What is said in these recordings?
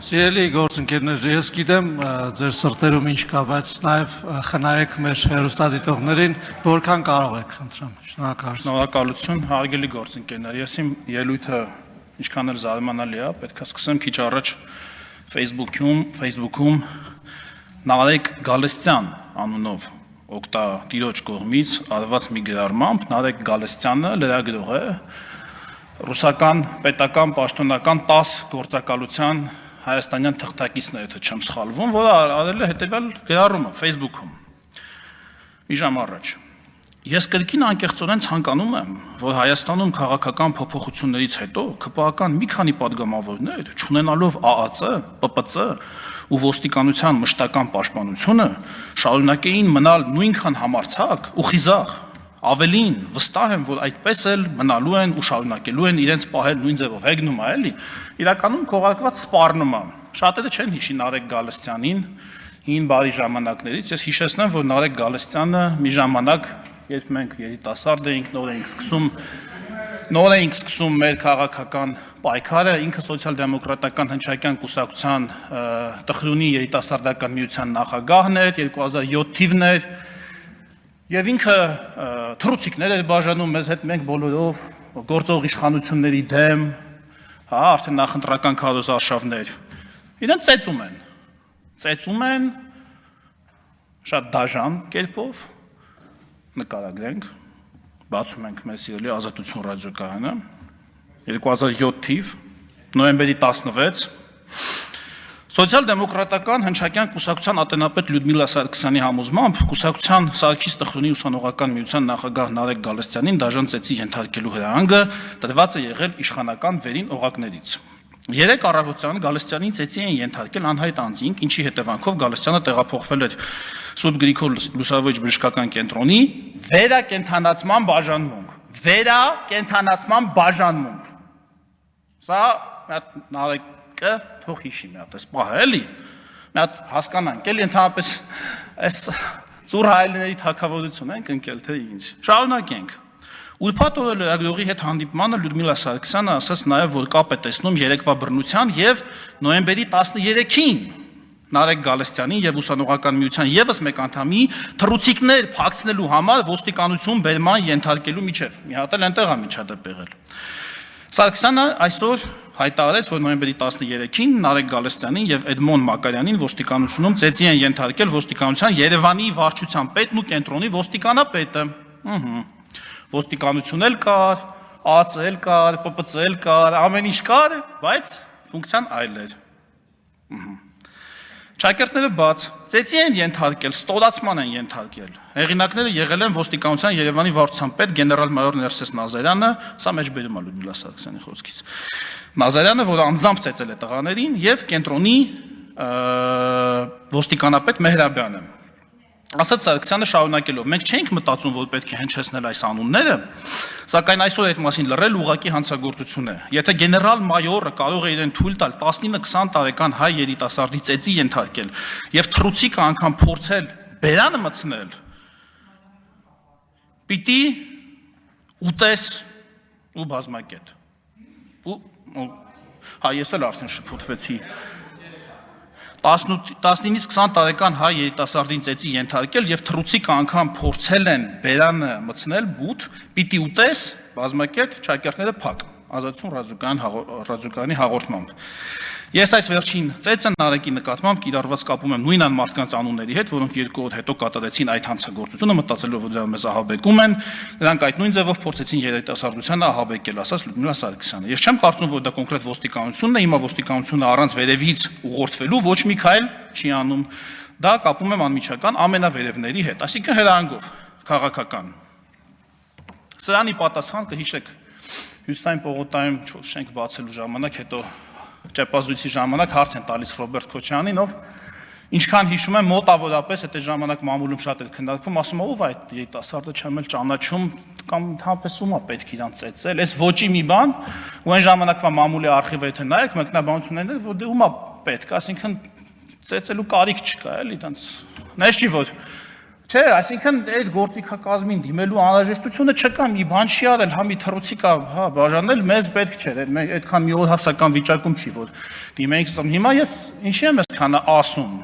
Սիրելի գործընկերներ, ես գիտեմ ձեր սրտերում ինչ կա, բայց նաև խնայեք մեր հեռուստադիտողներին, որքան կարող եք, խնդրեմ։ Շնորհակալություն։ Շնորհակալություն, հարգելի գործընկերներ։ Ես իմ ելույթը ինչքան էլ զարմանալի է, պետք է սկսեմ քիչ առաջ Facebook-ում Նարեկ Գալստյան անունով օգտատիրոջ կողմից արված մի գրառմամբ, Նարեկ Գալստյանը լրագրող է, ռուսական պետական պաշտոնական 10 գործակալության հայաստանյան թղթակիցներ, եթե չեմ սխալվում, որը արել է հետևյալ գրառումը Facebook-ում։ Մի ժամ առաջ։ Ես կրկին անկեղծորեն ցանկանում եմ, որ Հայաստանում քաղաքական փոփոխություններից հետո ԿՊԱ-կան մի քանի падգամավորներ, չունենալով ԱԱԾ, ՊՊՑ ու ոստիկանության մշտական պաշտպանությունը, շարունակեին մնալ նույնքան համարձակ ու խիզախ։ Ավելին, վստահ եմ, որ այդպես էլ մնալու են ու շարունակելու են իրենց պահել նույն ձևով հեգնում է, էլի։ Իրականում քողարկված սպառնում է։ Շատերը չեն հիշի Նարեկ Գալստյանին հին բարի ժամանակներից։ Ես հիշեցնեմ, որ Նարեկ Գալստյանը մի ժամանակ, երբ մենք երիտասարդ էինք, նոր էինք սկսում մեր քաղաքական պայքարը, ինքը սոցիալ-դեմոկրատական հնչակյան կուսակցության Տխրունի երիտասարդական միության նախագահն էր, 2007 թիվն էր, եւ ինքը թռուցիկներ էր բաժանում մեզ հետ, մենք բոլորով գործող իշխանությունների դեմ, հա, արդեն նախընտրական քարոզարշավներ, իրեն ծեծում են շատ դաժան կերպով, նկարագրենք, բացում ենք մեր սիրելի Ազատություն ռադիոկայանը, 2007 թիվ, նոյեմբերի 16, Սոցիալ-դեմոկրատական հնչակյան կուսակցության ատենապետ Լյուդմիլա Սարգսյանի համոզմամբ կուսակցության Սարգիս Տխրունի ուսանողական միության նախագահ Նարեկ Գալստյանին դաժան ծեծի ենթարկելու հրահանգը տրված է եղել իշխանական վերին օղակներից։ 3 առավոտյան Գալստյանին ծեծի են ենթարկել անհայտ անձինք, ինչի հետևանքով Գալստյանը տեղափոխվել էր Սուրբ Գրիգոր Լուսավորիչ բժշկական կենտրոնի վերակենդանացման բաժանմունք։ Սա Նարեկը թող հիշի մի հատ, այս պահը էլի, մի հատ հասկանանք, էլի ընդհանրապես այս ծուր հայելիների թագավորություն ենք ընկել, թե ինչ։ Շարունակենք։ Ուրբաթ օրը լրագրողի հետ հանդիպմանը Լյուդմիլա Սարգսյանը ասաց նաև, որ կապ է տեսնում երեկվա բռնության եւ նոյեմբերի 13-ին Նարեկ Գալստյանին եւ ուսանողական միության եւս մեկ անդամի թռուցիկներ փակցնելու համար ոստիկանություն բերման ենթարկելու միջև։ Մի հատ էլ այնտեղ է միջադեպ եղել։ Սարգսյանը այսօր հայտարարեց, որ նոյեմբերի 13-ին Նարեկ Գալստյանին եւ Էդմոն Մակարյանին ոստիկանությունում ծեծի են ենթարկել ոստիկանության Երևանի վարչության պետն ու կենտրոնի ոստիկանապետը։ Ոստիկանություն էլ կար, ԱԱԾ էլ կար, ՊՊՑ էլ կար, ամեն ինչ կար, բայց ֆունկցիան այլ էր։ Ճակերտները բաց, ծեծի են ենթարկել, ստորացման են ենթարկել։ Հեղինակները եղել են ոստիկանության Երևանի վարչության պետ գեներալ-մայոր Ներսես Նազարյանը, սա մեջբերում է Լյուդմիլա Սարգսյանի խոսքից։ Նազարյանը, որը անձամբ ծեծել է տղաներին, եւ կենտրոնի ոստիկանապետ Մեհրաբյանը։ Ասաց Սարգսյանը շարունակելով. մենք չենք մտածում, որ պետք է հնչեցնել այս անունները, սակայն այսօր այդ մասին լռել ուղղակի հանցագործություն է։ Եթե գեներալ-մայորը կարող է իրեն թույլ տալ 19-20 տարեկան հայ երիտասարդի ծեծի ենթարկել եւ թռուցիկը անգամ փորձել բերանը մտցնել, պիտի ուտես ու բազմակետ։ Հա, ես էլ արդեն շփոթվեցի։ 19-ից 20 տարեկան հայ երիտասարդին ծեծի ենթարկել եւ թռուցիկը անգամ փորձել են բերանը մտցնել բութ, պիտի ուտես, բազմակետ, ճակերտները փակ։ Ազատություն ռադիոկայանի հաղորդմամբ։ Ես այս վերջին ծեծը Նարեկի նկատմամբ կիրառված կապում եմ նույն անմարդկանց անունների հետ, որոնք 2 օր հետո կատարեցին այդ հանցագործությունը, մտածելով, որ դրանով մեզ ահաբեկում են, նրանք այդ նույն ձևով փորձեցին երիտասարդությանը ահաբեկել, ասաց Լյուդմիլա Սարգսյանը։ Ես չեմ կարծում, որ դա կոնկրետ ոստիկանությունն է, հիմա ոստիկանությունը առանց վերևից ուղղորդվելու ոչ մի քայլ չի անում։ Դա կապում եմ անմիջական ամենավերևների հետ, այսինքն հրահանգով, քաղաքական։ Սրանի պատասխան կհիշեք Հյուսիսային պողոտայում շենք բացելու ժամանակ, հետո ճեպազույցի ժամանակ հարց են տալիս Ռոբերտ Քոչյանին, ով ինչքան հիշում եմ մոտավորապես այդ ժամանակ մամուլում շատ էր քննարկվում, ասում է ով այդ երիտասարդը չեմ էլ ճանաչում կամ ընդհանրապես ում է պետք իրան ծեծել, այս ոչի մի բան, ու այն ժամանակվա մամուլի արխիվը եթե նայեք, մեկնաբանություններն են, որ դե ում է պետք, այսինքն ծեծելու կարիք չկա, էլի, տենց, նես չի որ Չէ, այսինքն այդ գործիքակազմին դիմելու անհրաժեշտությունը չկա, մի բան չի արել, հա մի թռուցիկա, հա բաժանել մեզ պետք չէ, այդքան մի օր հասական վիճակում չի, որ դիմենք, հիմա ես ինչի եմ այսքան ասում։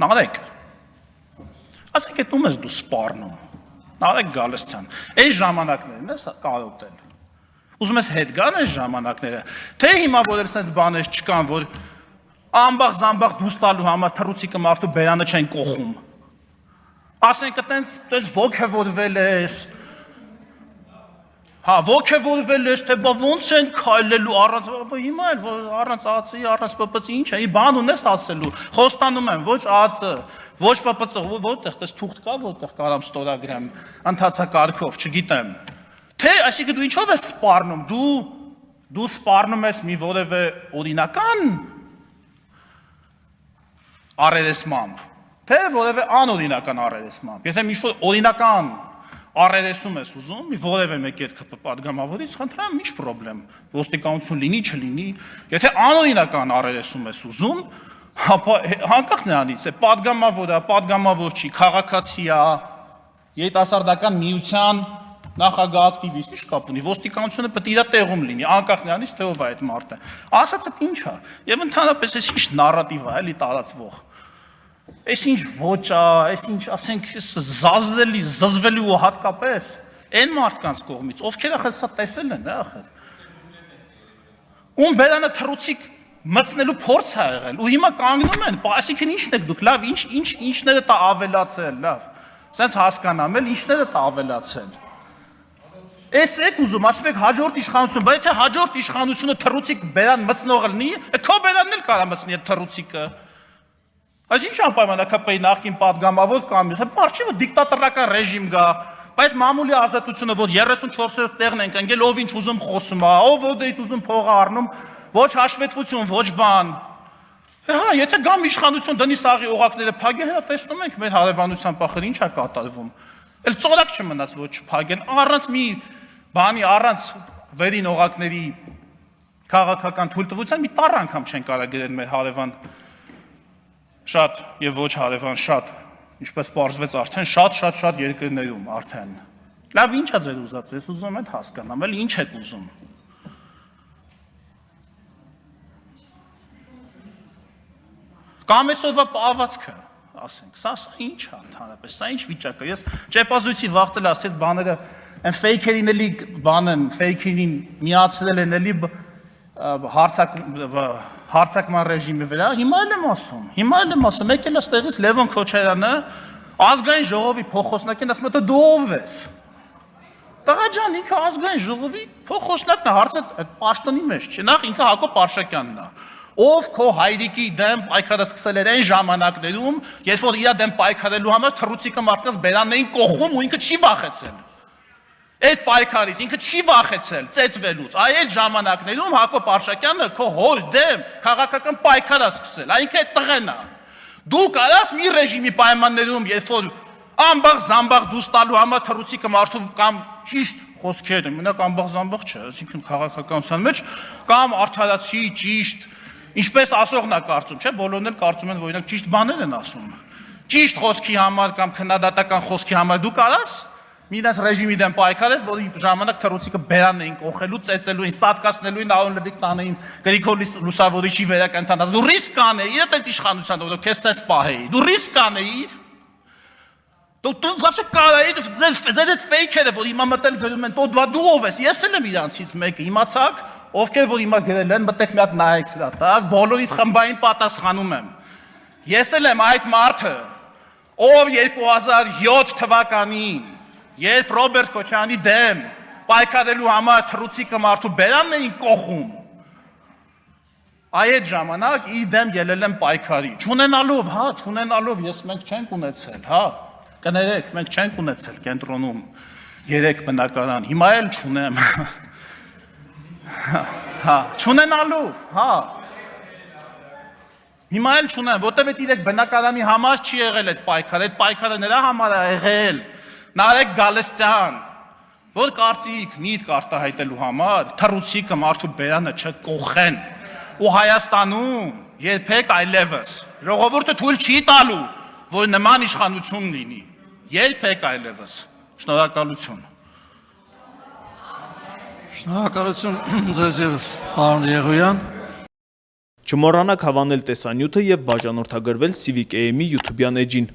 Նարեկ։ Ասենք այդ ում ես դու սպառնում։ Նարեկ Գալստյան։ Այս ժամանակներն ես կարոտել։ Ուզում ես հետ գան այս ժամանակները, թե հիմա որ այսպես բաներ չկան, որ ամբախ-զամբախ դուրս տալու համար թռուցիկը մարդու բերանը չեն կողում։ Ասենք այտենց ոգևորվել ես, հա ոգևորվել ես, թե բա ոնց են քայլելու առանց, հիմա էլ առանց ԱՑ-ի, առանց ՊՊՑ-ի ինչ է, բան ունես ասելու, խոստանում եմ, ոչ ԱՑ, ոչ ՊՊՑ, որտեղ տես թուղթ կա, որտեղ կարամ ստորագրեմ, ընթացակարգով, չգիտեմ, թե այսինքն դու ինչով ես սպառնում, դու սպառնում ես մի որևէ օրինական առերեսմամբ, թե որևէ անօրինական առերեսմամբ, եթե ինչ-որ օրինական առերեսում ես ուզում, մի որևէ մեկի հետ պատգամավորից, խնդրեմ, ինչ պրոբլեմ, ոստիկանություն լինի, չլինի, եթե անօրինական առերեսում ես ուզում, ապա հանկարծ նրանից է, պատգամավոր չի, քաղաքացի է, երիտասարդական միության նախագահ ակտիվիստ, ինչ կապ ունի, ոստիկանությունը պետք է իր տեղում լինի, անկախ նրանից, թե ով է այդ մարդը, ասածը ինչ է, եւ ընդհանրապես այս ինչ նարատիվ է, էլի տարածվող։ Այս ինչ ոչ է, այս ինչ, ասենք, զազվելի, զզվելու ու հատկապես այն մարդկանց կողմից, ովքեր ախր սա տեսել են, ախր։ Ում բերանը թռուցիկ մտցնելու փորձ է եղել, ու հիմա կանգնում են, այսինքն ինչն եք դուք, լավ, ինչները տա ավելացել, լավ, սենց հասկանամ էլ, ինչները տա ավելացել։ Էս եք ուզում, ասում եք հաջորդ իշխանություն, բայց եթե հաջորդ իշխանությունը թռուցիկ բերան մտցնող լինի, քո բերանն էլ կարա մտցնի այդ թռուցիկը։ Այս ինչ անպայմանական նախկին պատգամավոր կամ ես, բարձի որ դիկտատորական ռեժիմ գա, բայց մամուլի ազատությունը, որ 34-րդ տեղն ենք ընկել, ով ինչ ուզում խոսում է, ով ոդից ուզում փող առնում, ոչ հաշվետվություն, ոչ բան։ Հա, եթե գամ իշխանություն դնի սաղի օղակները փագի, հա տեսնում ենք մեր հարևանության փախր ինչ է կատարվում։ Էլ ծորակ չմնաց ոչ փագեն, առանց մի բանի, առանց վերին օղակների քաղաքական թույլտվության մի տառ անգամ չեն կարող գրել մեր հարևան շատ եւ ոչ հարևան շատ, ինչպես պարզվեց արդեն շատ երկրներում արդեն։ Լավ ի՞նչ է ձեր ուզած, ես ուզում եմ հասկանամ, էլ ինչ եք ուզում։ Կամ այսօրվա պահվածքը, ասենք, սա ինչ է ընդհանրապես, սա ինչ վիճակ է։ Ես ճեպազույցի վախտել ասել բաները, այն ֆեյքերին էլի բանն, ֆեյքերին միացրել են էլի հարցակման ռեժիմի վրա, հիմա էլ եմ ասում, եկել է ստեղից Լևոն Քոչարյանը, ազգային ժողովի փոխոսնակին ասում է, դու ով ես։ Տղա ջան, ինքը ազգային ժողովի փոխոսնակն է, հարցը պաշտոնի մեջ չէ, նախ ինքը Հակոբ Արշակյանն է, ով քո հայրիկի դեմ պայքարը սկսել էր այն ժամանակներում, ես որ իր դեմ պայքարելու համար թռուցիկը մարդկանց բերանն էին կողում ու ինքը չի վախեցել։ Այդ պայքարից ինքը չի վախեցել ծեծվելուց, այդ ժամանակներում Հակոբ Արշակյանը քո հոր դեմ քաղաքական պայքար է սկսել, այնքը այդ տղեն է։ Դու կարաս մի ռեժիմի պայմաններում, երբ որ ամբախ-զամբախ դուրս տալու համար թռուցիկը մարդու կամ ճիշտ խոսքեր, մենակ ամբախ-զամբախ չէ, այսինքն քաղաքականության մեջ կամ արդարացի ճիշտ, ինչպես ասողն է կարծում, չէ, բոլորն էլ կարծում են, որ իրենք ճիշտ բաներ են ասում։ Ճիշտ խոսքի համար կամ քննադատական խոսքի համար դու կարաս Միդաս ռեժիմի դեմ պայքարես, որի ժամանակ թռուցիկը բերանն էին կողելու, ծեծելու էին, սատկացնելու էին, Արոն Լևիկ տանեին Գրիգոր Լուսավորիչի վերակենդանած։ Դու ռիսկ կանեիր այդ իշխանության, որ քեզ տես պահեի։ Դու ռիսկ կանեիր։ Դու ոչ կարայիր ձեր այդ ֆեյքերը, որ հիմա մտել գրում են, դու ով ես։ Ես էլ եմ իրանցից մեկը, իմացաք, ովքեր որ հիմա գրել են, մտեք մի հատ նայեք սրա, տակ, բոլորիդ խմբային պատասխանում եմ։ Ես էլ եմ այդ մարդը, ով 2007 թվականին Երբ Ռոբերտ Քոչարյանի դեմ պայքարելու համար թռուցիկը մարդու բերանն էին կողում, այդ ժամանակ իր դեմ ելել եմ պայքարի, չունենալով ես մենք չենք ունեցել, հա, կներեք, մենք չենք ունեցել կենտրոնում 3 բնակարան, հիմա էլ չունեմ, հա, չունենալով, հա, հիմա էլ չունեմ, որտև այդ 3 բնակարանի համար չի եղել այդ պայքարը նրա համար է եղել, Նարեկ Գալստյան, որ կարծիք միտք արտահայտելու համար թռուցիկը մարդու բերանը չկողեն ու Հայաստանում երբեք այլևս ժողովուրդը թույլ չի տալու, որ նման իշխանություն լինի։ Երբեք այլևս։ Շնորհակալություն։ Շնորհակալություն ձեզ ևս, պարոն Եղոյան։ Չմոռանաք հավանել տեսանյութը եւ բաժանորդագրվել Civic AM-ի YouTube-յան էջին։